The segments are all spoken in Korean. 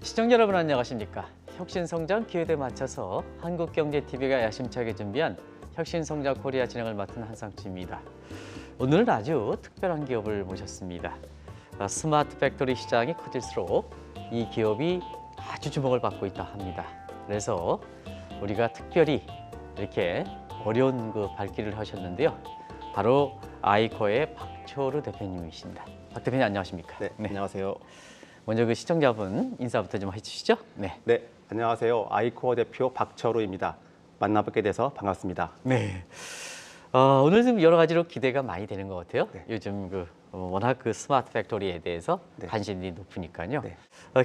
시청자 여러분 안녕하십니까? 혁신성장 기회에 맞춰서 한국경제TV가 야심차게 준비한 혁신성장 코리아 진행을 맡은 한상추입니다. 오늘은 아주 특별한 기업을 모셨습니다. 스마트 팩토리 시장이 커질수록 이 기업이 아주 주목을 받고 있다 합니다. 그래서 우리가 특별히 이렇게 어려운 그 발길을 하셨는데요. 바로 아이코어의 박철우 대표님이십니다. 박 대표님 안녕하십니까? 네, 안녕하세요. 먼저 그 시청자분 인사부터 좀 해주시죠. 네. 네, 안녕하세요. 아이코어 대표 박철우입니다. 만나뵙게 돼서 반갑습니다. 네. 오늘 좀 여러 가지로 기대가 많이 되는 것 같아요. 네. 요즘 워낙 그 스마트 팩토리에 대해서 네. 관심이 높으니까요. 네.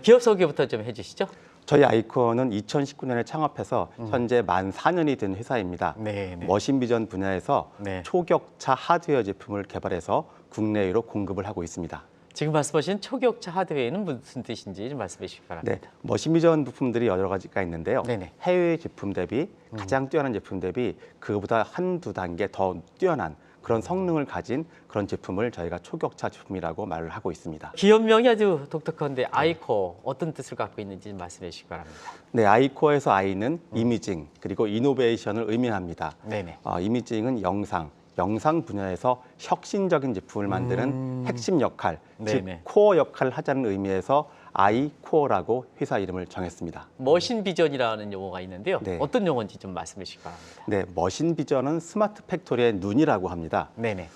기업 소개부터 좀 해주시죠. 저희 아이코어는 2019년에 창업해서 현재 만 4년이 된 회사입니다. 네. 머신 비전 분야에서 네. 초격차 하드웨어 제품을 개발해서 국내외로 공급을 하고 있습니다. 지금 말씀하신 초격차 하드웨어는 무슨 뜻인지 좀 말씀해 주시기 바랍니다. 네, 머신 비전 부품들이 여러 가지가 있는데요. 네네. 해외 제품 대비 가장 뛰어난 제품 대비 그거보다 한두 단계 더 뛰어난 그런 성능을 가진 그런 제품을 저희가 초격차 제품이라고 말을 하고 있습니다. 기업명이 아주 독특한데 아이코어 어떤 뜻을 갖고 있는지 좀 말씀해 주시기 바랍니다. 네, 아이코어에서 아이는 이미징 그리고 이노베이션을 의미합니다. 네네. 이미징은 영상 분야에서 혁신적인 제품을 만드는 핵심 역할, 네네. 즉 코어 역할을 하자는 의미에서 아이코어라고 회사 이름을 정했습니다. 머신 비전이라는 용어가 있는데요. 네. 어떤 용어인지 좀 말씀해 주시기 바랍니다. 네, 머신 비전은 스마트 팩토리의 눈이라고 합니다. 네네.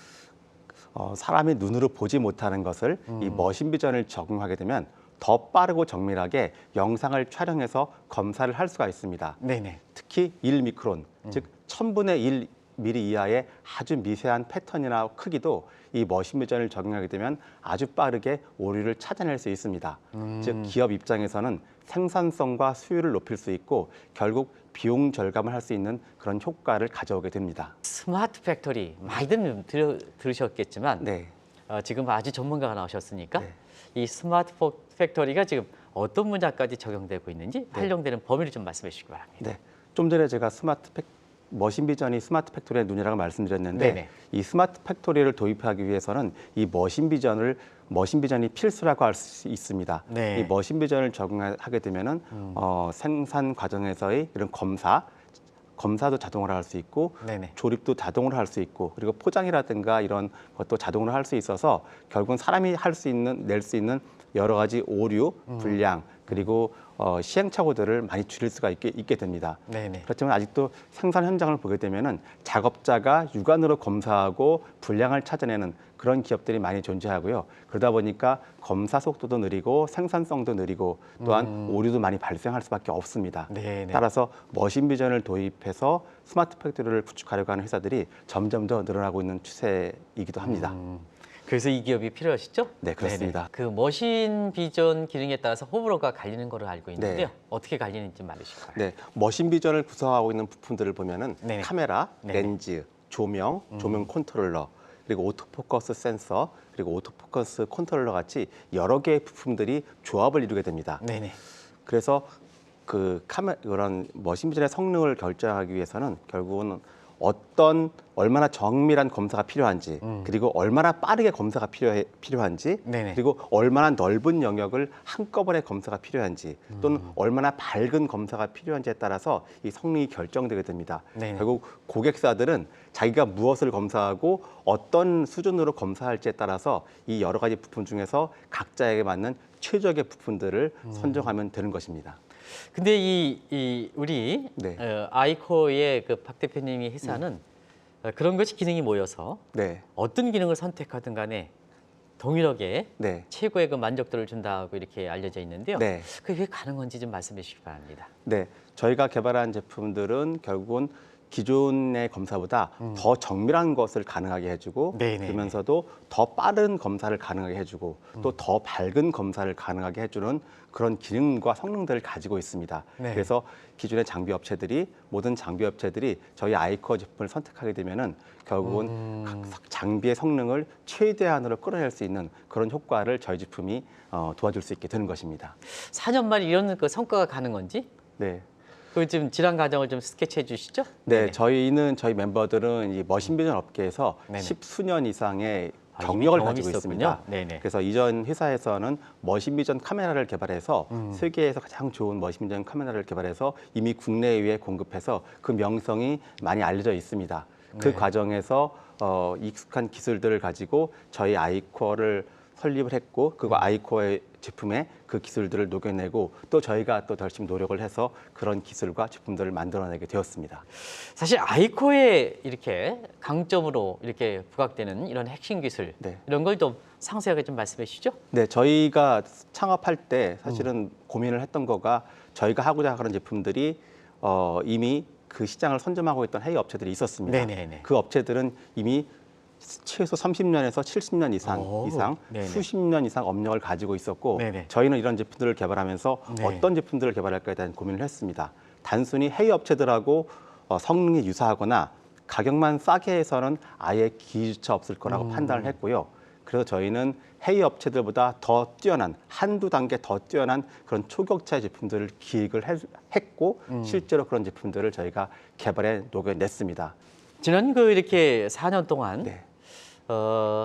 사람이 눈으로 보지 못하는 것을 이 머신 비전을 적용하게 되면 더 빠르고 정밀하게 영상을 촬영해서 검사를 할 수가 있습니다. 네네. 특히 1미크론, 즉 1000분의 1mm 이하의 아주 미세한 패턴이나 크기도 이 머신 비전을 적용하게 되면 아주 빠르게 오류를 찾아낼 수 있습니다. 즉 기업 입장에서는 생산성과 수율을 높일 수 있고 결국 비용 절감을 할 수 있는 그런 효과를 가져오게 됩니다. 스마트 팩토리 많이들 들으셨겠지만 네. 지금 아주 전문가가 나오셨으니까 네. 이 스마트 팩토리가 지금 어떤 분야까지 적용되고 있는지 활용되는 범위를 좀 말씀해 주시기 바랍니다. 네. 좀 전에 제가 머신 비전이 스마트 팩토리의 눈이라고 말씀드렸는데 네네. 이 스마트 팩토리를 도입하기 위해서는 이 머신 비전이 필수라고 할 수 있습니다. 네. 이 머신 비전을 적용하게 되면은 생산 과정에서의 이런 검사도 자동으로 할 수 있고 네네. 조립도 자동으로 할 수 있고 그리고 포장이라든가 이런 것도 자동으로 할 수 있어서 결국은 사람이 낼 수 있는 여러 가지 오류, 불량 그리고 시행착오들을 많이 줄일 수가 있게 됩니다. 네네. 그렇지만 아직도 생산 현장을 보게 되면은 작업자가 육안으로 검사하고 불량을 찾아내는 그런 기업들이 많이 존재하고요. 그러다 보니까 검사 속도도 느리고 생산성도 느리고 또한 오류도 많이 발생할 수밖에 없습니다. 네네. 따라서 머신 비전을 도입해서 스마트 팩토리를 구축하려고 하는 회사들이 점점 더 늘어나고 있는 추세이기도 합니다. 그래서 이 기업이 필요하시죠? 네, 그렇습니다. 네네. 그 머신 비전 기능에 따라서 호불호가 갈리는 거로 알고 있는데요. 네. 어떻게 갈리는지 말해주실까요? 네, 머신 비전을 구성하고 있는 부품들을 보면은 네네. 카메라, 네네. 렌즈, 조명 컨트롤러, 그리고 오토포커스 센서, 그리고 오토포커스 컨트롤러 같이 여러 개의 부품들이 조합을 이루게 됩니다. 네네. 그래서 그런 머신 비전의 성능을 결정하기 위해서는 결국은 얼마나 정밀한 검사가 필요한지 그리고 얼마나 빠르게 검사가 필요한지 네네. 그리고 얼마나 넓은 영역을 한꺼번에 검사가 필요한지 또는 얼마나 밝은 검사가 필요한지에 따라서 이 성능이 결정되게 됩니다. 네네. 결국 고객사들은 자기가 무엇을 검사하고 어떤 수준으로 검사할지에 따라서 이 여러 가지 부품 중에서 각자에게 맞는 최적의 부품들을 선정하면 되는 것입니다. 근데 우리 네. 아이코어의 그 박 대표님이 회사는 그런 것이 기능이 모여서 네, 어떤 기능을 선택하든 간에 동일하게 네, 최고의 그 만족도를 준다고 이렇게 알려져 있는데요. 네. 그게 왜 가능한지 좀 말씀해 주시기 바랍니다. 네, 저희가 개발한 제품들은 결국은 기존의 검사보다 더 정밀한 것을 가능하게 해주고 네네. 그러면서도 더 빠른 검사를 가능하게 해주고 또 더 밝은 검사를 가능하게 해주는 그런 기능과 성능들을 가지고 있습니다. 네. 그래서 기존의 모든 장비 업체들이 저희 아이코어 제품을 선택하게 되면은 결국은 각 장비의 성능을 최대한으로 끌어낼 수 있는 그런 효과를 저희 제품이 도와줄 수 있게 되는 것입니다. 4년 만에 이런 그 성과가 가는 건지 네. 그 지금 질환 과정을 좀 스케치해 주시죠. 네, 저희 멤버들은 이 머신 비전 업계에서 네네. 10수년 이상의 경력을 경험이 가지고 있었군요. 있습니다. 네네. 그래서 이전 회사에서는 머신비전 카메라를 개발해서 세계에서 가장 좋은 머신비전 카메라를 개발해서 이미 국내외에 공급해서 그 명성이 많이 알려져 있습니다. 그 네. 과정에서 익숙한 기술들을 가지고 저희 아이코어를 설립을 했고 그거 아이코어의 제품에 그 기술들을 녹여내고 또 저희가 또 더 열심히 노력을 해서 그런 기술과 제품들을 만들어내게 되었습니다. 사실 아이코의 이렇게 강점으로 이렇게 부각되는 이런 핵심 기술 네. 이런 걸 좀 상세하게 좀 말씀해 주시죠. 네, 저희가 창업할 때 사실은 고민을 했던 거가 저희가 하고자 하는 제품들이 이미 그 시장을 선점하고 있던 해외 업체들이 있었습니다. 네네네. 그 업체들은 이미 최소 30년에서 70년 이상 네네. 수십 년 이상 업력을 가지고 있었고 네네. 저희는 이런 제품들을 개발하면서 네. 어떤 제품들을 개발할까에 대한 고민을 했습니다. 단순히 해외 업체들하고 성능이 유사하거나 가격만 싸게 해서는 아예 기회조차 없을 거라고 판단을 했고요. 그래서 저희는 해외 업체들보다 더 뛰어난 한두 단계 더 뛰어난 그런 초격차의 제품들을 기획을 했고 실제로 그런 제품들을 저희가 개발해 녹여냈습니다. 지난 그 이렇게 4년 동안 네.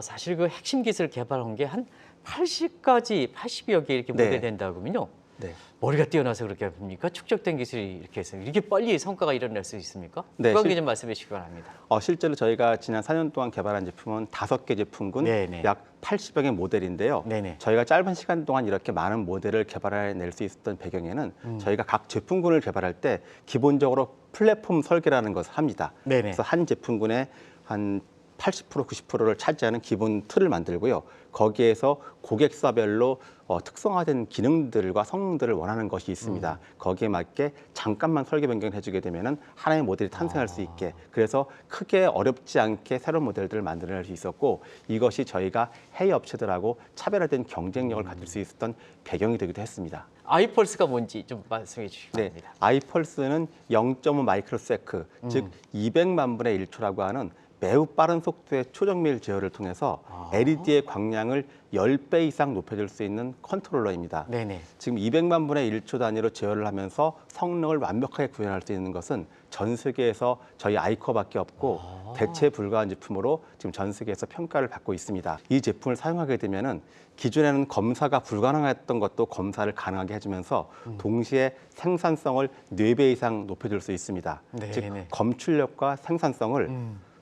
사실 그 핵심 기술 개발한 게 한 80여 개 이렇게 네. 모델된다고 하면요. 네. 머리가 뛰어나서 그렇게 합니까? 축적된 기술이 이렇게 해서 이렇게 빨리 성과가 일어날 수 있습니까? 네, 그 관계 좀 말씀해 주시기 바랍니다. 실제로 저희가 지난 4년 동안 개발한 제품은 5개 제품군 네네. 약 80여 개 모델인데요. 네네. 저희가 짧은 시간 동안 이렇게 많은 모델을 개발해낼 수 있었던 배경에는 저희가 각 제품군을 개발할 때 기본적으로 플랫폼 설계라는 것을 합니다. 네네. 그래서 한 제품군에 한 80%, 90%를 차지하는 기본 틀을 만들고요. 거기에서 고객사별로 특성화된 기능들과 성능들을 원하는 것이 있습니다. 거기에 맞게 잠깐만 설계 변경을 해주게 되면은 하나의 모델이 탄생할 수 있게 그래서 크게 어렵지 않게 새로운 모델들을 만들어낼 수 있었고 이것이 저희가 해외 업체들하고 차별화된 경쟁력을 가질 수 있었던 배경이 되기도 했습니다. 아이펄스가 뭔지 좀 말씀해 주시기 네, 바랍니다. 아이펄스는 0.5 마이크로세크, 즉 200만 분의 1초라고 하는 매우 빠른 속도의 초정밀 제어를 통해서 LED의 광량을 10배 이상 높여줄 수 있는 컨트롤러입니다. 네네. 지금 200만 분의 1초 단위로 제어를 하면서 성능을 완벽하게 구현할 수 있는 것은 전 세계에서 저희 아이코어밖에 없고 대체 불가한 제품으로 지금 전 세계에서 평가를 받고 있습니다. 이 제품을 사용하게 되면은 기존에는 검사가 불가능했던 것도 검사를 가능하게 해주면서 동시에 생산성을 4배 이상 높여줄 수 있습니다. 네네. 즉 검출력과 생산성을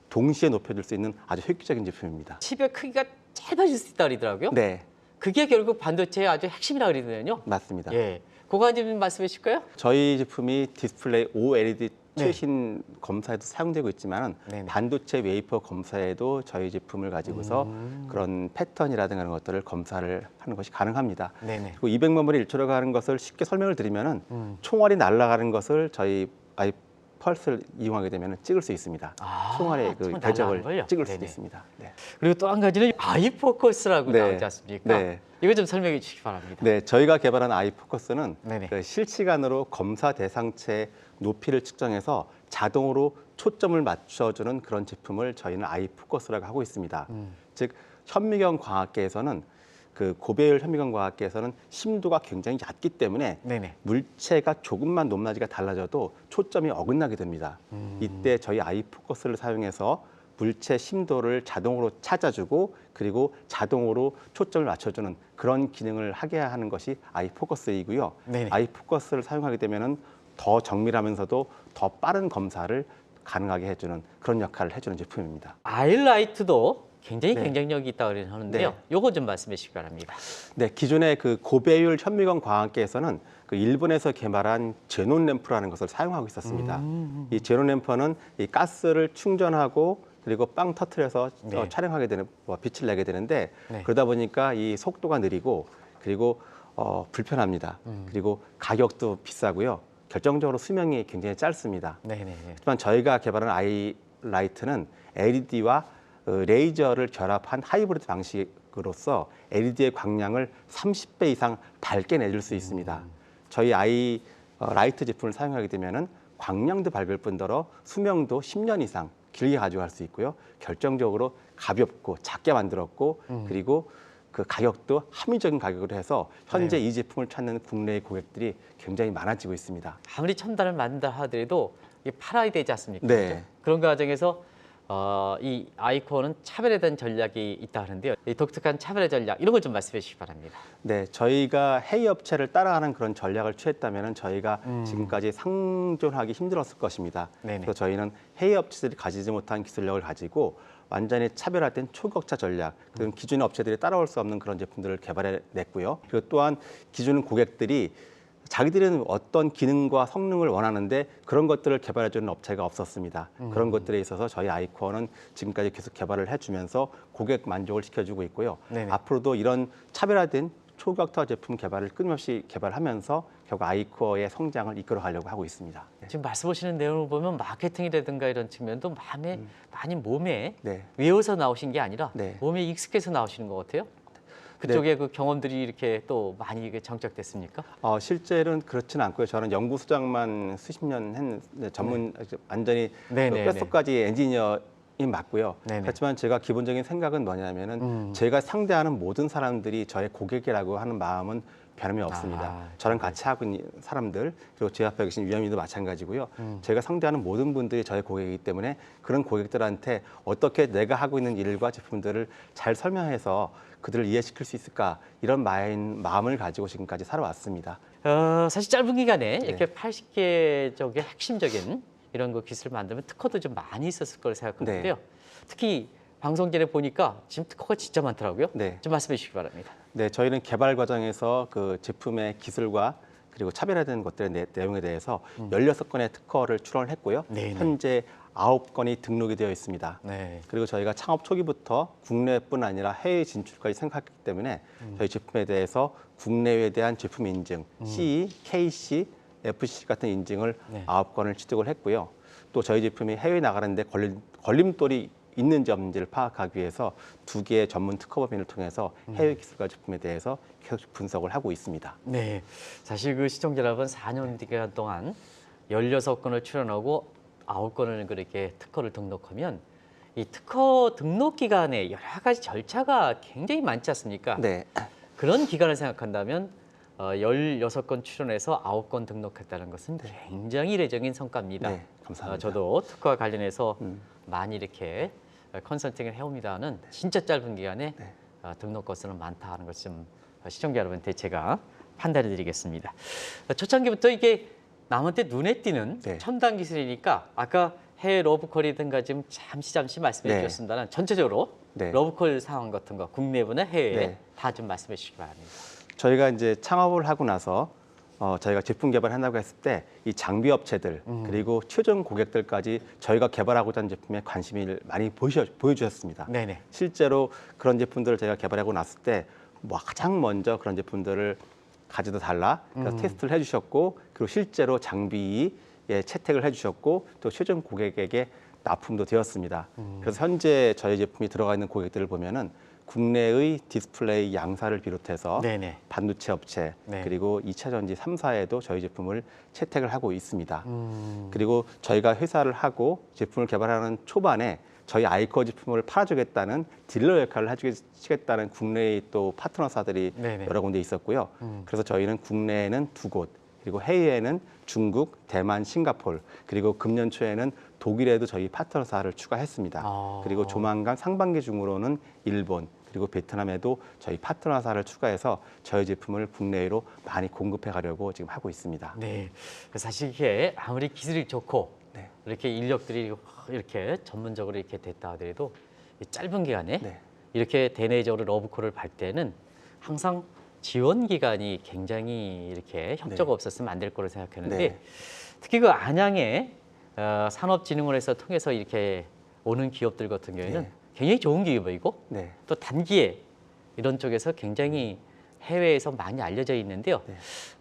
동시에 높여줄 수 있는 아주 획기적인 제품입니다. 칩의 크기가 짧아질 수 있다 그러더라고요. 네, 그게 결국 반도체의 아주 핵심이라 그러거든요. 맞습니다. 예. 그거 좀 말씀해 주실까요? 저희 제품이 디스플레이 OLED 네. 최신 검사에도 사용되고 있지만 네네. 반도체 웨이퍼 검사에도 저희 제품을 가지고서 그런 패턴이라든가 그런 것들을 검사를 하는 것이 가능합니다. 네네. 그리고 200만 분의 1초로 가는 것을 쉽게 설명을 드리면은 총알이 날아가는 것을 저희 펄스를 이용하게 되면 찍을 수 있습니다. 총알의 그 총알 궤적을 날아가는 걸요? 찍을 수도 네네. 있습니다. 네. 그리고 또 한 가지는 아이포커스라고 네. 나오지 않습니까? 네. 이거 좀 설명해 주시기 바랍니다. 네, 저희가 개발한 아이포커스는 네네. 그 실시간으로 검사 대상체의 높이를 측정해서 자동으로 초점을 맞춰주는 그런 제품을 저희는 아이포커스라고 하고 있습니다. 즉 현미경 과학계에서는 그 고배율 현미경 과학계에서는 심도가 굉장히 얕기 때문에 네네. 물체가 조금만 높낮이가 달라져도 초점이 어긋나게 됩니다. 이때 저희 아이포커스를 사용해서 물체 심도를 자동으로 찾아주고 그리고 자동으로 초점을 맞춰주는 그런 기능을 하게 하는 것이 아이포커스이고요. 네네. 아이포커스를 사용하게 되면은 더 정밀하면서도 더 빠른 검사를 가능하게 해주는 그런 역할을 해주는 제품입니다. 아일라이트도 굉장히 네. 경쟁력이 있다고 하는데요. 네. 요거 좀 말씀해 주시기 바랍니다. 네, 기존의 그 고배율 현미경 과학계에서는 그 일본에서 개발한 제논 램프라는 것을 사용하고 있었습니다. 이 제논 램프는 이 가스를 충전하고 그리고 빵 터트려서 네. 촬영하게 되는 빛을 내게 되는데 네. 그러다 보니까 이 속도가 느리고 그리고 불편합니다. 그리고 가격도 비싸고요. 결정적으로 수명이 굉장히 짧습니다. 네네네. 하지만 저희가 개발한 아이라이트는 LED와 레이저를 결합한 하이브리드 방식으로서 LED의 광량을 30배 이상 밝게 내줄 수 있습니다. 저희 아이라이트 제품을 사용하게 되면은 광량도 밝을 뿐더러 수명도 10년 이상 길게 가져갈 수 있고요. 결정적으로 가볍고 작게 만들었고 그리고 그 가격도 합리적인 가격으로 해서 현재 이 제품을 찾는 국내의 고객들이 굉장히 많아지고 있습니다. 아무리 첨단을 만든다 하더라도 이게 팔아야 되지 않습니까? 네. 그런 과정에서 이 아이코어는 차별에 대한 전략이 있다 하는데요. 이 독특한 차별의 전략 이런 걸 좀 말씀해 주시기 바랍니다. 네, 저희가 해외 업체를 따라가는 그런 전략을 취했다면 저희가 지금까지 상존하기 힘들었을 것입니다. 네네. 그래서 저희는 해외 업체들이 가지지 못한 기술력을 가지고 완전히 차별화된 초격차 전략, 그런 기존 업체들이 따라올 수 없는 그런 제품들을 개발해냈고요. 그리고 또한 기존 고객들이 자기들은 어떤 기능과 성능을 원하는데 그런 것들을 개발해주는 업체가 없었습니다. 그런 것들에 있어서 저희 아이코어는 지금까지 계속 개발을 해주면서 고객 만족을 시켜주고 있고요. 네네. 앞으로도 이런 차별화된 초격차 제품 개발을 끊임없이 개발하면서 결국 아이코어의 성장을 이끌어가려고 하고 있습니다. 네. 지금 말씀하시는 내용을 보면 마케팅이라든가 이런 측면도 많이 몸에 네. 외워서 나오신 게 아니라 네. 몸에 익숙해서 나오시는 것 같아요. 그쪽에 그 경험들이 이렇게 또 많이 이게 정착됐습니까? 실제로는 그렇지는 않고요. 저는 연구 수장만 수십 년 했는 전문 완전히 네네네. 뼛속까지 엔지니어인 맞고요. 네네. 그렇지만 제가 기본적인 생각은 뭐냐면은 제가 상대하는 모든 사람들이 저의 고객이라고 하는 마음은 변함이 없습니다. 아, 저랑 같이 하고 있는 사람들 그리고 제 앞에 계신 위원님도 마찬가지고요. 제가 상대하는 모든 분들이 저의 고객이기 때문에 그런 고객들한테 어떻게 내가 하고 있는 일과 제품들을 잘 설명해서 그들을 이해시킬 수 있을까 이런 마음을 가지고 지금까지 살아왔습니다. 사실 짧은 기간에 이렇게 80개 쪽의 핵심적인 이런 거 기술을 만들면 특허도 좀 많이 있었을 거라 생각하는데요. 특히 방송 전에 보니까 지금 특허가 진짜 많더라고요. 네. 좀 말씀해 주시기 바랍니다. 네, 저희는 개발 과정에서 그 제품의 기술과 그리고 차별화된 것들의 내용에 대해서 16건의 특허를 출원을 했고요. 네네. 현재 9건이 등록이 되어 있습니다. 네. 그리고 저희가 창업 초기부터 국내뿐 아니라 해외 진출까지 생각했기 때문에 저희 제품에 대해서 국내에 대한 제품 인증, CE, KC, FC 같은 인증을 네. 9건을 취득을 했고요. 또 저희 제품이 해외 나가는데 걸림돌이 있는지 없는지를 파악하기 위해서 2개의 전문 특허법인을 통해서 해외 기술과 제품에 대해서 계속 분석을 하고 있습니다. 네. 사실 그 시청자 여러분 4년 기간 동안 16건을 출연하고 9건을 그렇게 특허를 등록하면 이 특허 등록 기간에 여러 가지 절차가 굉장히 많지 않습니까? 네, 그런 기간을 생각한다면 16건 출연해서 9건 등록했다는 것은 굉장히 이례적인 성과입니다. 네, 감사합니다. 저도 특허와 관련해서 많이 이렇게 컨설팅을 해옵니다는 진짜 짧은 기간에 등록 건수는 많다 하는 것을 좀 시청자 여러분한테 제가 판단해 드리겠습니다. 초창기부터 이게 남한테 눈에 띄는 네. 첨단 기술이니까 아까 해외 러브콜이든가 지금 잠시 말씀해 네. 주셨습니다는 전체적으로 네. 러브콜 상황 같은 거 국내부나 해외 네. 다 좀 말씀해 주시기 바랍니다. 저희가 이제 창업을 하고 나서 저희가 제품 개발한다고 했을 때 이 장비 업체들 그리고 최종 고객들까지 저희가 개발하고자 하는 제품에 관심을 많이 보여주셨습니다. 네네. 실제로 그런 제품들을 저희가 개발하고 났을 때 뭐 가장 먼저 그런 제품들을 가져다 달라 그래서 테스트를 해주셨고 그리고 실제로 장비에 채택을 해주셨고 또 최종 고객에게 납품도 되었습니다. 그래서 현재 저희 제품이 들어가 있는 고객들을 보면은 국내의 디스플레이 양사를 비롯해서 네네. 반도체 업체 네. 그리고 2차 전지 3사에도 저희 제품을 채택을 하고 있습니다. 그리고 저희가 회사를 하고 제품을 개발하는 초반에 저희 아이코어 제품을 팔아주겠다는 딜러 역할을 해주겠다는 국내의 또 파트너사들이 네네. 여러 군데 있었고요. 그래서 저희는 국내에는 2곳 그리고 해외에는 중국, 대만, 싱가포르 그리고 금년 초에는 독일에도 저희 파트너사를 추가했습니다. 그리고 조만간 상반기 중으로는 일본 그리고 베트남에도 저희 파트너사를 추가해서 저희 제품을 국내로 많이 공급해 가려고 지금 하고 있습니다. 네. 사실 이게 아무리 기술이 좋고 네. 이렇게 인력들이 이렇게 전문적으로 이렇게 됐다 하더라도 이 짧은 기간에 네. 이렇게 대내적으로 러브콜을 발 때는 항상 지원 기간이 굉장히 이렇게 협조가 없었으면 안 될 거로 생각하는데 네. 특히 그 안양의 산업진흥원에서 통해서 이렇게 오는 기업들 같은 경우에는 네. 굉장히 좋은 기업이고 네. 또 단기에 이런 쪽에서 굉장히 해외에서 많이 알려져 있는데요. 네.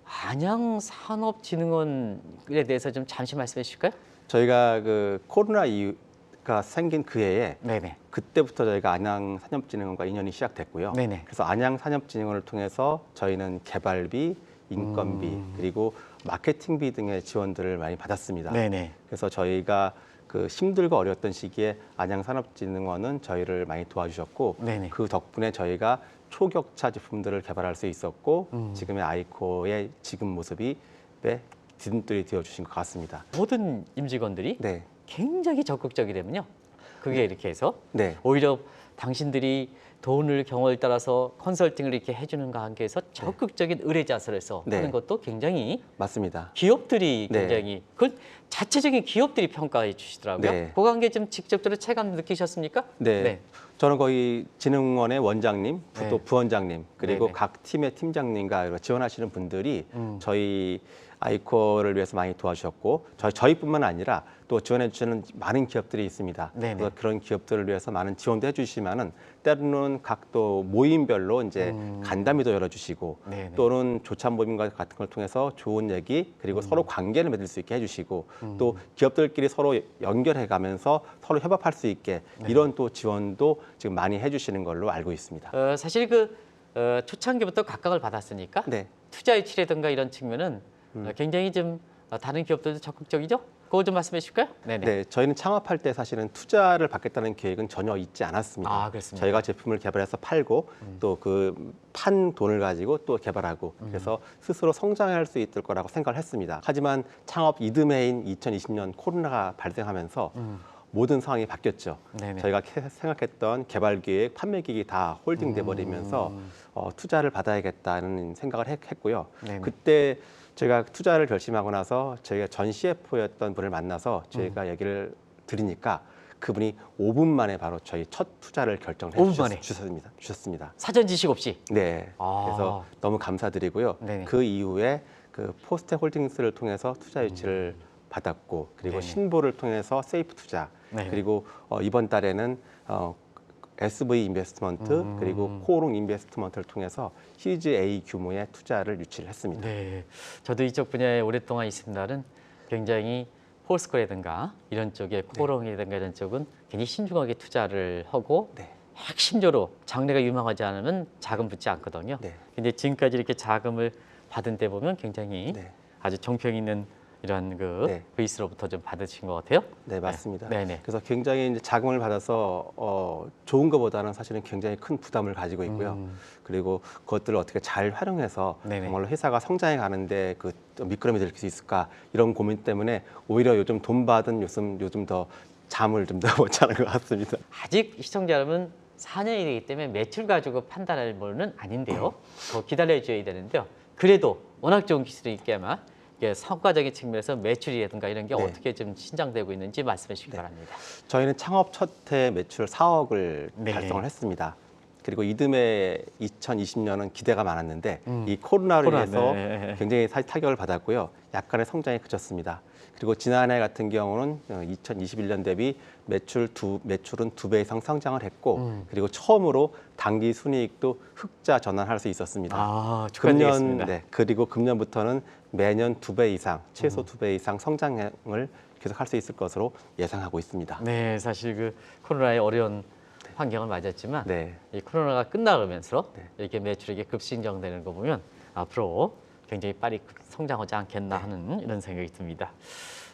안양산업진흥원에 대해서 좀 잠시 말씀해 주실까요? 저희가 그 코로나 이후가 생긴 그 해에 네네. 그때부터 저희가 안양산업진흥원과 인연이 시작됐고요. 네네. 그래서 안양산업진흥원을 통해서 저희는 개발비, 인건비 그리고 마케팅비 등의 지원들을 많이 받았습니다. 네네. 그래서 저희가 그 힘들고 어려웠던 시기에 안양산업진흥원은 저희를 많이 도와주셨고 네네. 그 덕분에 저희가 초격차 제품들을 개발할 수 있었고 지금의 아이코어의 지금 모습이 디딤돌이 되어주신 것 같습니다. 모든 임직원들이 네, 굉장히 적극적이 되면요. 그게 이렇게 해서 네. 오히려 당신들이 돈을 경험을 따라서 컨설팅을 이렇게 해주는가 한 게 해서 적극적인 의뢰 자설에서 네. 하는 것도 굉장히 맞습니다. 기업들이 네. 굉장히 그건 자체적인 기업들이 평가해 주시더라고요. 네. 그 관계 좀 직접적으로 체감 느끼셨습니까? 네. 저는 거의 진흥원의 원장님, 네. 또 부원장님, 그리고 네네. 각 팀의 팀장님과 지원하시는 분들이 저희 아이코를 위해서 많이 도와주셨고 저희뿐만 아니라 또 지원해 주시는 많은 기업들이 있습니다. 네네. 그래서 그런 기업들을 위해서 많은 지원도 해주시면은 때로는 각 또 모임별로 이제 간담회도 열어주시고 네네. 또는 조찬 모임 같은 걸 통해서 좋은 얘기 그리고 서로 관계를 맺을 수 있게 해주시고 또 기업들끼리 서로 연결해가면서 서로 협업할 수 있게 이런 또 지원도 지금 많이 해주시는 걸로 알고 있습니다. 사실 초창기부터 각광을 받았으니까 네. 투자 유치라든가 이런 측면은 굉장히 좀 다른 기업들도 적극적이죠? 그거 좀 말씀해 주실까요? 네네. 네, 저희는 창업할 때 사실은 투자를 받겠다는 계획은 전혀 있지 않았습니다. 아, 그렇습니까? 저희가 제품을 개발해서 팔고 또 그 판 돈을 가지고 또 개발하고 그래서 스스로 성장할 수 있을 거라고 생각을 했습니다. 하지만 창업 이듬해인 2020년 코로나가 발생하면서 모든 상황이 바뀌었죠. 네네. 저희가 생각했던 개발 기획, 판매 기획이 다 홀딩돼 버리면서 투자를 받아야겠다는 생각을 했고요. 네네. 그때 제가 투자를 결심하고 나서 저희가 전 CFO였던 분을 만나서 저희가 얘기를 드리니까 그분이 5분 만에 바로 저희 첫 투자를 결정을 5분 만에? 주셨습니다. 사전 지식 없이. 네. 아. 그래서 너무 감사드리고요. 네네. 그 이후에 그 포스테 홀딩스를 통해서 투자 유치를 받았고 그리고 네네. 신보를 통해서 세이프 투자 네네. 그리고 이번 달에는 SV 인베스트먼트 그리고 코오롱 인베스트먼트를 통해서 시리즈 A 규모의 투자를 유치를 했습니다. 네, 저도 이쪽 분야에 오랫동안 있습니다는 굉장히 폴스코라든가 이런 쪽에 코롱이라든가 이런 쪽은 굉장히 신중하게 투자를 하고 네. 핵심적으로 장래가 유망하지 않으면 자금 붙지 않거든요. 네. 근데 지금까지 이렇게 자금을 받은 데 보면 굉장히 네. 아주 정평 있는 이런 네. 베이스로부터 좀 받으신 것 같아요. 네, 맞습니다. 네네. 그래서 굉장히 이제 자금을 받아서 좋은 것보다는 사실은 굉장히 큰 부담을 가지고 있고요. 그리고 그것들을 어떻게 잘 활용해서 네네. 정말로 회사가 성장해 가는데 그 미끄럼이 될 수 있을까 이런 고민 때문에 오히려 요즘 돈 받은 요즘 더 잠을 좀 더 못 자는 것 같습니다. 아직 시청자 여러분 4년이 되기 때문에 매출 가지고 판단할 부분은 아닌데요. 더 기다려줘야 되는데요. 그래도 워낙 좋은 기술이 있기 아마 이게 성과적인 측면에서 매출이라든가 이런 게 네. 어떻게 좀 신장되고 있는지 말씀해 주시기 바랍니다. 저희는 창업 첫 해 매출 4억을 네. 달성을 했습니다. 그리고 이듬해 2020년은 기대가 많았는데 이 코로나로 코로나, 인해서 네. 굉장히 타격을 받았고요. 약간의 성장이 그쳤습니다. 그리고 지난해 같은 경우는 2021년 대비 매출은 2배 이상 성장을 했고 그리고 처음으로 당기 순이익도 흑자 전환할 수 있었습니다. 아, 축하드리겠습니다. 네, 그리고 금년부터는 매년 2배 이상, 최소 2배 이상 성장을 계속할 수 있을 것으로 예상하고 있습니다. 네, 사실 코로나의 어려운 환경을 맞았지만 네. 이 코로나가 끝나가면서 네. 이렇게 매출액이 급신장되는 거 보면 앞으로 굉장히 빨리 성장하지 않겠나 하는 이런 생각이 듭니다.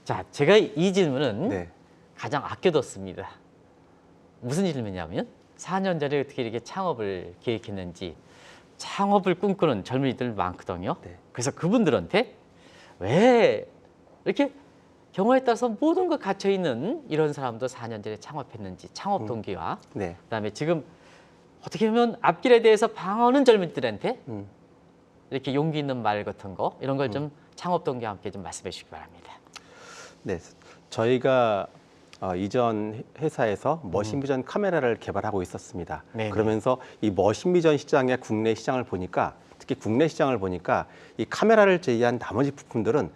자, 제가 이 질문은 네. 가장 아껴뒀습니다. 무슨 질문이냐면 4년 전에 어떻게 이렇게 창업을 계획했는지 창업을 꿈꾸는 젊은이들 많거든요. 네. 그래서 그분들한테 왜 이렇게 경우에 따라서 모든 것 갇혀 있는 이런 사람도 4년 전에 창업했는지 창업 동기와 네. 그다음에 지금 어떻게 보면 앞길에 대해서 방어하는 젊은이들한테 이렇게 용기 있는 말 같은 거 이런 걸 좀 창업 동기와 함께 좀 말씀해 주시기 바랍니다. 네. 저희가 이전 회사에서 머신비전 카메라를 개발하고 있었습니다. 네네. 그러면서 이 머신비전 시장의 국내 시장을 보니까 특히 국내 시장을 보니까 이 카메라를 제외한 나머지 부품들은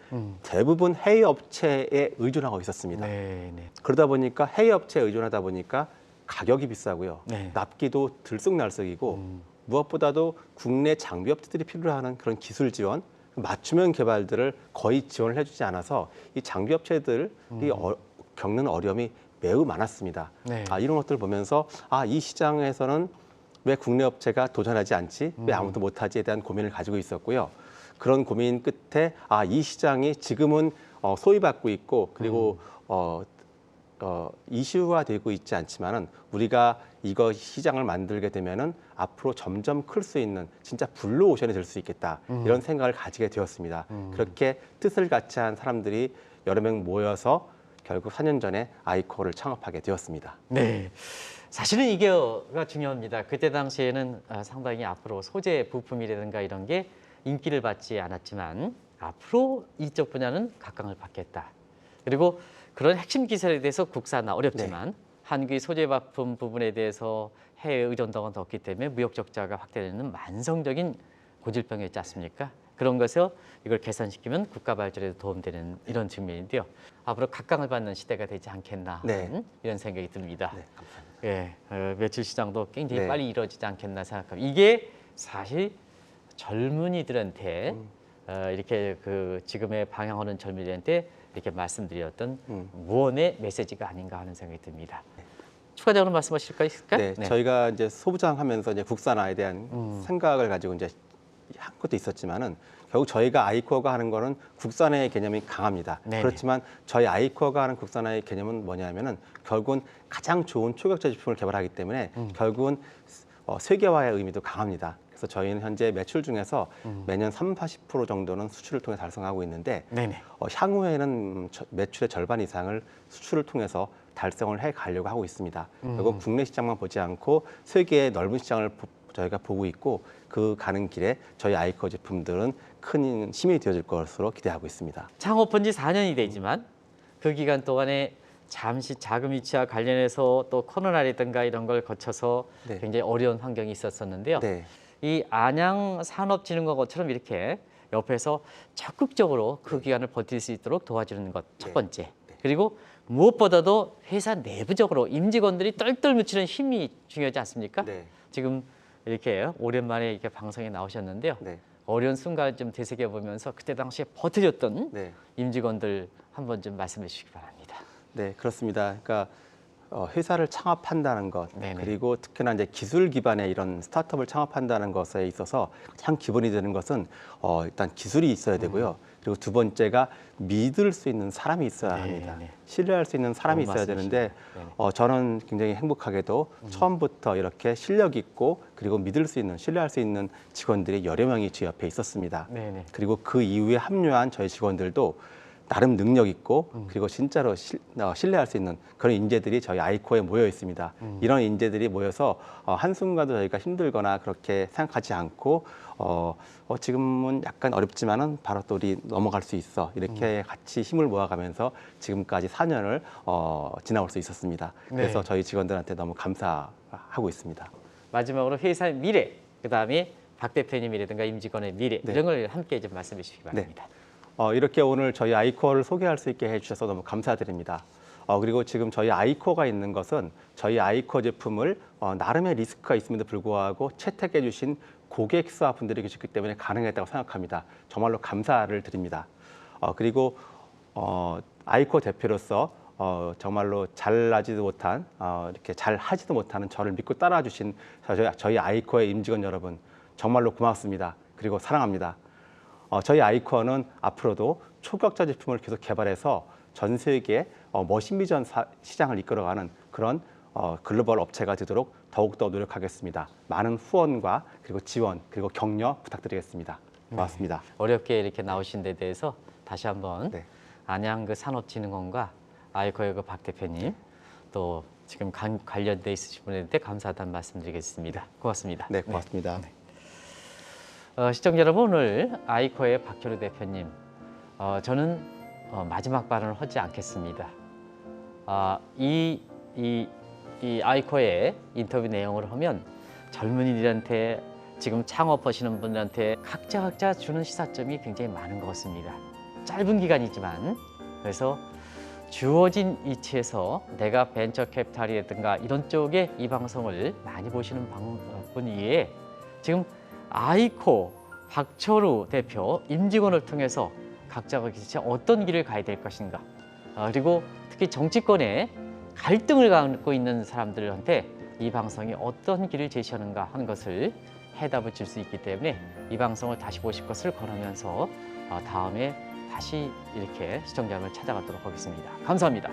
대부분 해외 업체에 의존하고 있었습니다. 네, 네. 그러다 보니까 해외 업체에 의존하다 보니까 가격이 비싸고요. 네. 납기도 들쑥날쑥이고 무엇보다도 국내 장비 업체들이 필요로 하는 그런 기술 지원, 맞춤형 개발들을 거의 지원을 해주지 않아서 이 장비 업체들이 겪는 어려움이 매우 많았습니다. 네. 이런 것들을 보면서 이 시장에서는 왜 국내 업체가 도전하지 않지? 왜 아무도 못하지에 대한 고민을 가지고 있었고요. 그런 고민 끝에 이 시장이 지금은 소외받고 있고 그리고 이슈화 되고 있지 않지만은 우리가 이거 시장을 만들게 되면은 앞으로 점점 클 수 있는 진짜 블루 오션이 될 수 있겠다 이런 생각을 가지게 되었습니다. 그렇게 뜻을 같이 한 사람들이 여러 명 모여서 결국 4년 전에 아이코어를 창업하게 되었습니다. 네. 사실은 이게가 중요합니다. 그때 당시에는 상당히 앞으로 소재 부품이라든가 이런 게 인기를 받지 않았지만 앞으로 이쪽 분야는 각광을 받겠다. 그리고 그런 핵심 기술에 대해서 국산화 어렵지만 한국의 소재 부품 부분에 대해서 해외 의존도가 높기 때문에 무역 적자가 확대되는 만성적인 고질병이었지 않습니까? 그런 것을 이걸 개선시키면 국가 발전에도 도움되는 이런 측면인데요. 앞으로 각광을 받는 시대가 되지 않겠나 하는 이런 생각이 듭니다. 네, 감사합니다. 예, 매출 시장도 굉장히 네. 빨리 이루어지지 않겠나 생각합니다. 이게 사실 젊은이들한테 이렇게 그 지금의 방향하는 젊은이들한테 이렇게 말씀드렸던 무언의 메시지가 아닌가 하는 생각이 듭니다. 추가적으로 말씀하실 거 있을까요? 네, 저희가 이제 소부장하면서 이제 국산화에 대한 생각을 가지고 이제 한 것도 있었지만은 결국 저희가 아이코어가 하는 거는 국산화의 개념이 강합니다. 네네. 그렇지만 저희 아이코어가 하는 국산화의 개념은 뭐냐면은 결국은 가장 좋은 초격자 제품을 개발하기 때문에 결국은 세계화의 의미도 강합니다. 그래서 저희는 현재 매출 중에서 매년 30~40% 정도는 수출을 통해 달성하고 있는데 네네. 향후에는 매출의 절반 이상을 수출을 통해서 달성을 해 가려고 하고 있습니다. 결국 국내 시장만 보지 않고 세계의 넓은 시장을 저희가 보고 있고 그 가는 길에 저희 아이코어 제품들은 큰 힘이 되어줄 것으로 기대하고 있습니다. 창업한 지 4년이 되지만 그 기간 동안에 잠시 자금 이체와 관련해서 또 코로나라든가 이런 걸 거쳐서 네. 굉장히 어려운 환경이 있었었는데요. 네. 이 안양산업진흥원처럼 이렇게 옆에서 적극적으로 그 기간을 버틸 수 있도록 도와주는 것 첫 번째. 그리고 무엇보다도 회사 내부적으로 임직원들이 똘똘 묻히는 힘이 중요하지 않습니까? 네. 지금 이렇게 오랜만에 이렇게 방송에 나오셨는데요. 네. 어려운 순간 좀 되새겨 보면서 그때 당시에 버텨줬던 네. 임직원들 한번 좀 말씀해 주시기 바랍니다. 네, 그렇습니다. 그러니까 회사를 창업한다는 것, 네네. 그리고 특히나 이제 기술 기반의 이런 스타트업을 창업한다는 것에 있어서 가장 기본이 되는 것은 일단 기술이 있어야 되고요. 그리고 두 번째가 믿을 수 있는 사람이 있어야 합니다. 네네. 신뢰할 수 있는 사람이 좋은 있어야 되는데 말씀이십니다. 저는 굉장히 행복하게도 처음부터 이렇게 실력 있고 그리고 믿을 수 있는, 신뢰할 수 있는 직원들이 여러 명이 제 옆에 있었습니다. 네네. 그리고 그 이후에 합류한 저희 직원들도 나름 능력 있고 그리고 진짜로 신뢰할 수 있는 그런 인재들이 저희 아이코어에 모여 있습니다. 이런 인재들이 모여서 한순간도 저희가 힘들거나 그렇게 생각하지 않고 지금은 약간 어렵지만은 바로 또 우리 넘어갈 수 있어 이렇게 같이 힘을 모아가면서 지금까지 4년을 지나올 수 있었습니다. 그래서 네. 저희 직원들한테 너무 감사하고 있습니다. 마지막으로 회사의 미래, 그다음에 박 대표님이라든가 임직원의 미래 네. 이런 걸 함께 좀 말씀해 주시기 바랍니다. 이렇게 오늘 저희 아이코어를 소개할 수 있게 해주셔서 너무 감사드립니다. 그리고 지금 저희 아이코어가 있는 것은 저희 아이코어 제품을 나름의 리스크가 있음에도 불구하고 채택해 주신 고객사 분들이 계셨기 때문에 가능했다고 생각합니다. 정말로 감사를 드립니다. 그리고 아이코어 대표로서 정말로 잘나지도 못한 이렇게 잘 하지도 못하는 저를 믿고 따라와 주신 저희 아이코어의 임직원 여러분 정말로 고맙습니다. 그리고 사랑합니다. 저희 아이코어는 앞으로도 초격자 제품을 계속 개발해서 전 세계 머신비전 시장을 이끌어가는 그런 글로벌 업체가 되도록 더욱더 노력하겠습니다. 많은 후원과 그리고 지원 그리고 격려 부탁드리겠습니다. 고맙습니다. 어렵게 이렇게 나오신 데 대해서 다시 한번 네. 안양 그 산업진흥원과 아이코어 그 박 대표님 또 지금 관련돼 있으신 분한테 감사하다는 말씀드리겠습니다. 고맙습니다. 네, 고맙습니다. 시청자 여러분, 오늘 아이코어의 박효루 대표님, 저는 마지막 발언을 하지 않겠습니다. 이 아이코어의 인터뷰 내용을 하면 젊은이들한테 지금 창업하시는 분들한테 각자 주는 시사점이 굉장히 많은 것 같습니다. 짧은 기간이지만 그래서 주어진 위치에서 내가 벤처 캐피탈이라든가 이런 쪽에 이 방송을 많이 보시는 분 이외에 지금 아이코어 박철우 대표 임직원을 통해서 각자가 진짜 어떤 길을 가야 될 것인가, 그리고 특히 정치권에 갈등을 갖고 있는 사람들한테 이 방송이 어떤 길을 제시하는가 하는 것을 해답을 줄 수 있기 때문에 이 방송을 다시 보실 것을 권하면서 다음에 다시 이렇게 시청자 여러분을 찾아가도록 하겠습니다. 감사합니다.